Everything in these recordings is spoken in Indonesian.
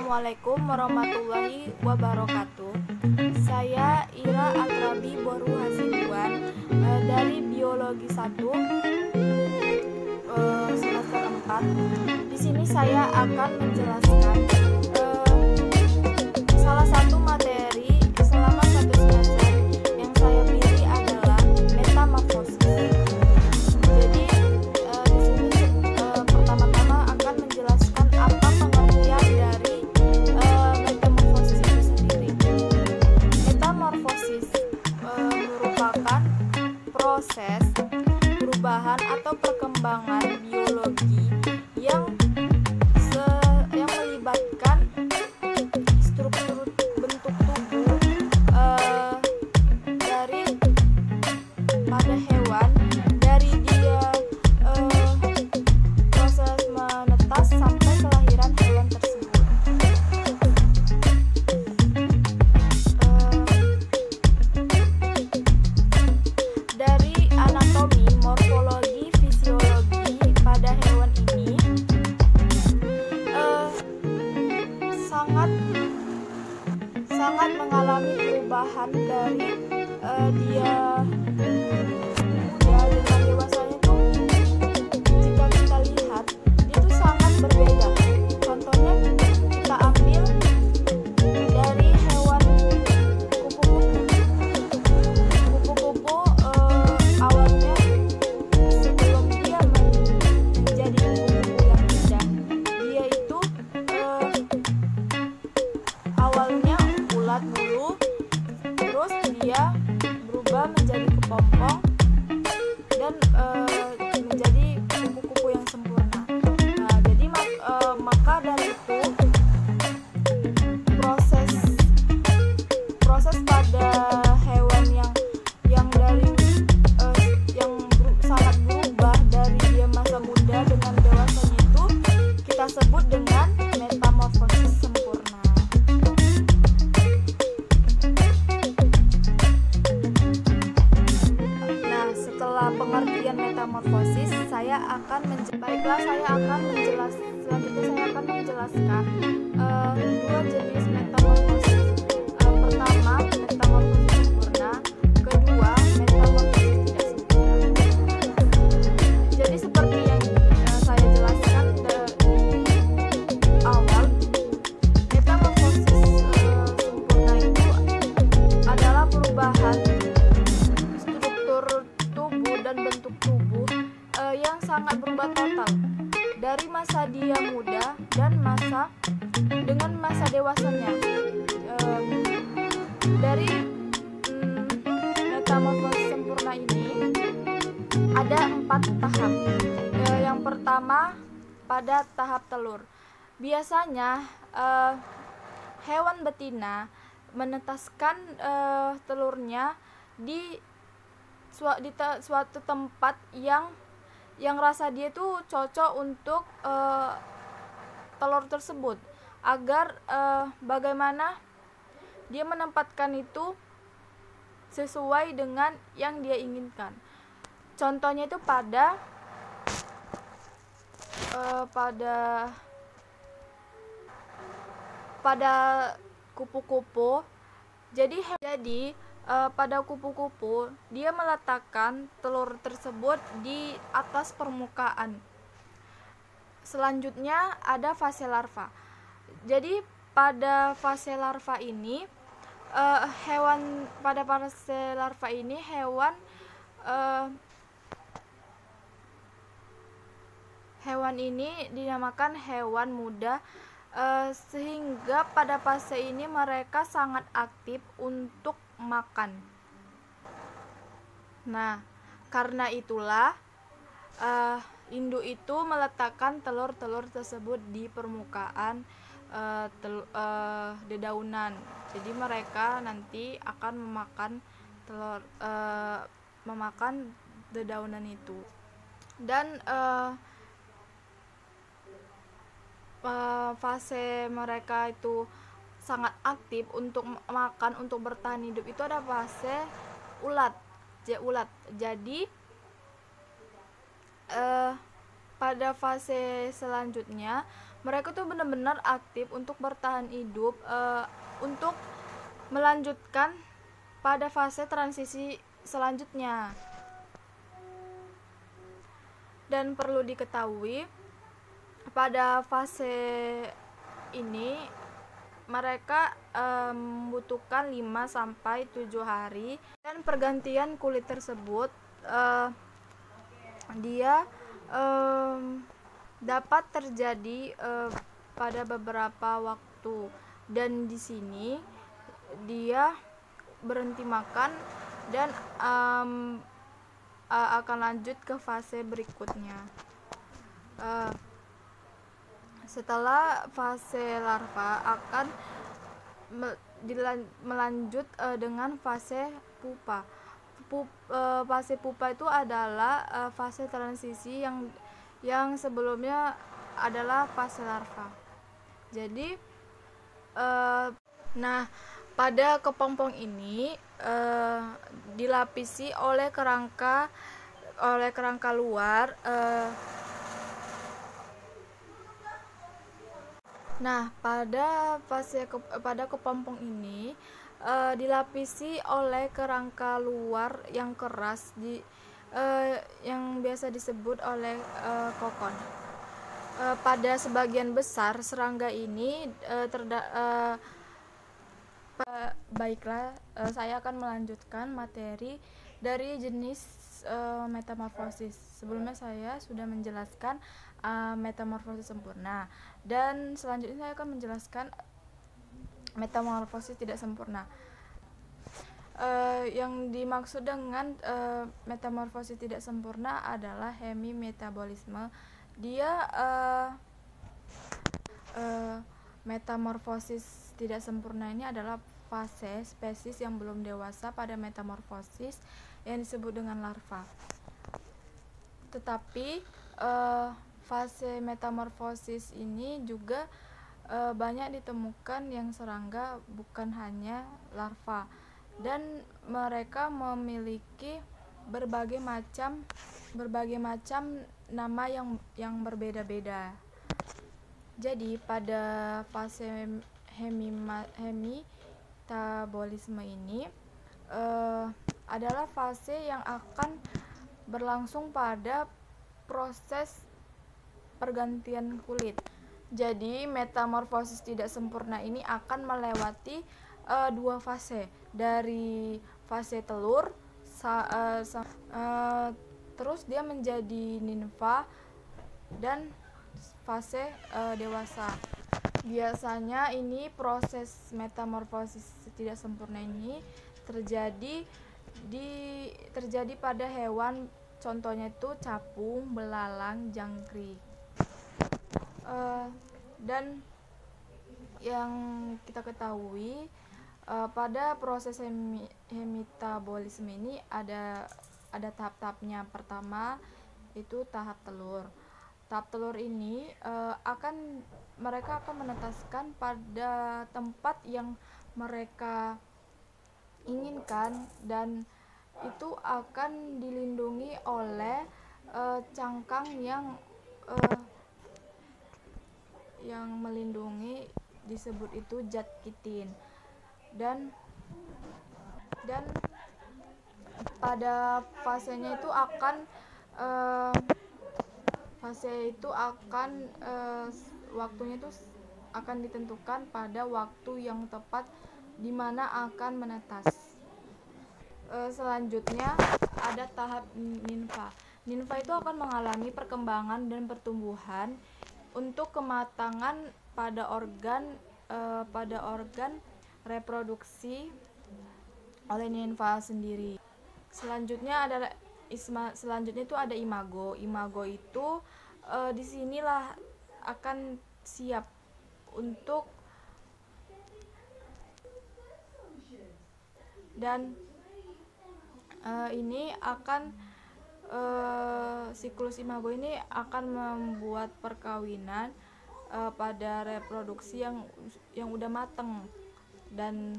Assalamualaikum warahmatullahi wabarakatuh. Saya Ira Akrabi Boru Hasibuan dari Biologi 1 semester 4. Di sini saya akan menjelaskan salah satu materi selama satu semester yang saya pilih adalah metamorfosis. Jadi di sini pertama-tama akan menjelaskan apa pengertian dari metamorfosis itu sendiri. Metamorfosis merupakan proses perubahan atau perkembangan biologi yang melibatkan struktur bentuk tubuh dari pada hewan, dari dia proses menetas sampai kelahiran hewan tersebut. Dari anatomi, morfologi, fisiologi pada hewan ini sangat mengalami perubahan dari dia dengan dewasanya tuh, jika kita lihat itu sangat berbeda. Contohnya kita ambil dari hewan kupu-kupu. Awalnya sebelum dia menjadi kupu-kupu yang indah, dia itu awalnya ulat bulu, terus dia berubah menjadi kepompong dan menjadi kupu-kupu yang sempurna. Nah, jadi maka dari itu proses pada hewan yang dari sangat berubah dari dia masa muda dengan dewasanya itu kita sebut dengan metamorfosis sempurna. Nah, setelah pengertian metamorfosis, saya akan menjelaskan dua jenis metamorfosis. Pertama, metamorfosis sempurna. Kedua, metamorfosis tidak sempurna. Jadi seperti yang saya jelaskan di awal, metamorfosis sempurna itu adalah perubahan struktur tubuh dan bentuk tubuh yang sangat berubah total dari masa dia muda dan dengan masa dewasanya. Dari metamorfosis sempurna ini ada 4 tahap. Yang pertama pada tahap telur. Biasanya hewan betina menetaskan telurnya di suatu tempat yang rasa dia tuh cocok untuk telur tersebut, agar bagaimana dia menempatkan itu sesuai dengan yang dia inginkan. Contohnya itu pada kupu-kupu. Jadi pada kupu-kupu dia meletakkan telur tersebut di atas permukaan. Selanjutnya ada fase larva. Jadi pada fase larva ini hewan ini dinamakan hewan muda, sehingga pada fase ini mereka sangat aktif untuk makan. Nah, karena itulah induk itu meletakkan telur-telur tersebut di permukaan dedaunan. Jadi mereka nanti akan memakan dedaunan itu. Dan fase mereka itu sangat aktif untuk makan, untuk bertahan hidup, itu ada fase ulat. Jadi pada fase selanjutnya mereka tuh benar-benar aktif untuk bertahan hidup, untuk melanjutkan pada fase transisi selanjutnya. Dan perlu diketahui, pada fase ini mereka membutuhkan 5-7 hari, dan pergantian kulit tersebut dia dapat terjadi pada beberapa waktu, dan di sini dia berhenti makan dan akan lanjut ke fase berikutnya. Setelah fase larva akan melanjut dengan fase pupa. Fase pupa itu adalah fase transisi yang sebelumnya adalah fase larva. Jadi nah, pada kepompong ini dilapisi oleh kerangka luar. Nah, pada kepompong ini dilapisi oleh kerangka luar yang keras yang biasa disebut oleh kokon. Pada sebagian besar serangga ini baiklah, saya akan melanjutkan materi dari jenis metamorfosis. Sebelumnya saya sudah menjelaskan metamorfosis sempurna, dan selanjutnya saya akan menjelaskan metamorfosis tidak sempurna. Yang dimaksud dengan metamorfosis tidak sempurna adalah hemimetabolisme. Dia metamorfosis tidak sempurna ini adalah fase spesies yang belum dewasa pada metamorfosis yang disebut dengan larva. Tetapi fase metamorfosis ini juga banyak ditemukan yang serangga, bukan hanya larva, dan mereka memiliki berbagai macam nama yang berbeda-beda. Jadi pada fase hemimetabolisme ini adalah fase yang akan berlangsung pada proses pergantian kulit. Jadi metamorfosis tidak sempurna ini akan melewati 2 fase, dari fase telur terus dia menjadi nimfa dan fase dewasa. Biasanya ini proses metamorfosis tidak sempurna ini terjadi pada hewan, contohnya itu capung, belalang, jangkrik. Dan yang kita ketahui, pada proses hemimetabolisme ini ada tahap-tahapnya. Pertama itu tahap telur. Tahap telur ini mereka akan menetaskan pada tempat yang mereka inginkan, dan itu akan dilindungi oleh cangkang yang melindungi, disebut itu zat kitin. Dan pada fasenya itu waktunya itu akan ditentukan pada waktu yang tepat di mana akan menetas. Selanjutnya ada tahap nimfa. Nimfa itu akan mengalami perkembangan dan pertumbuhan untuk kematangan pada organ reproduksi oleh nimfa sendiri. Selanjutnya itu ada imago. Imago itu disinilah akan siap untuk, dan ini akan siklus imago ini akan membuat perkawinan pada reproduksi yang udah mateng, dan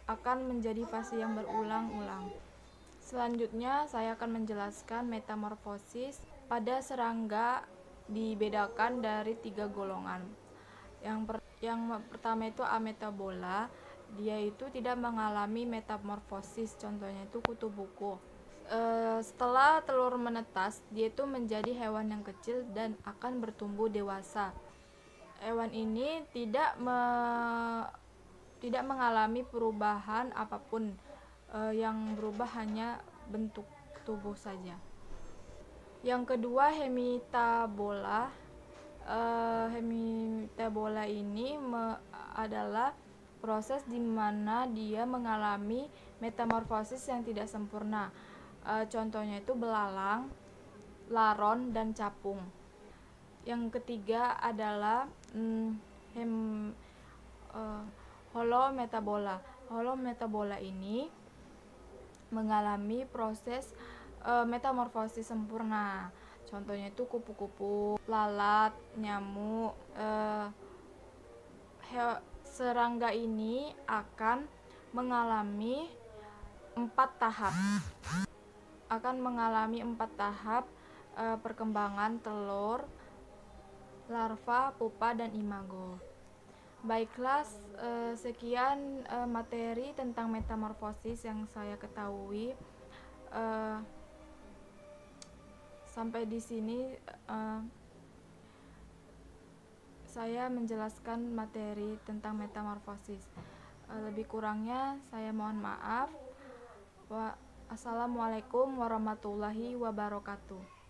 akan menjadi fase yang berulang-ulang. Selanjutnya saya akan menjelaskan metamorfosis pada serangga dibedakan dari 3 golongan. Yang pertama itu ametabola, dia itu tidak mengalami metamorfosis, contohnya itu kutu buku. Setelah telur menetas, dia itu menjadi hewan yang kecil dan akan bertumbuh dewasa. Hewan ini tidak mengalami perubahan apapun, yang berubah hanya bentuk tubuh saja. Yang kedua hemitabola. Hemitabola ini adalah proses di mana dia mengalami metamorfosis yang tidak sempurna. Contohnya itu belalang, laron, dan capung. Yang ketiga adalah holometabola. Holometabola ini mengalami proses metamorfosis sempurna. Contohnya itu kupu-kupu, lalat, nyamuk. Serangga ini akan mengalami 4 tahap. Perkembangan telur, larva, pupa, dan imago. Baiklah, sekian materi tentang metamorfosis yang saya ketahui. Sampai di sini saya menjelaskan materi tentang metamorfosis. Lebih kurangnya saya mohon maaf. Assalamualaikum warahmatullahi wabarakatuh.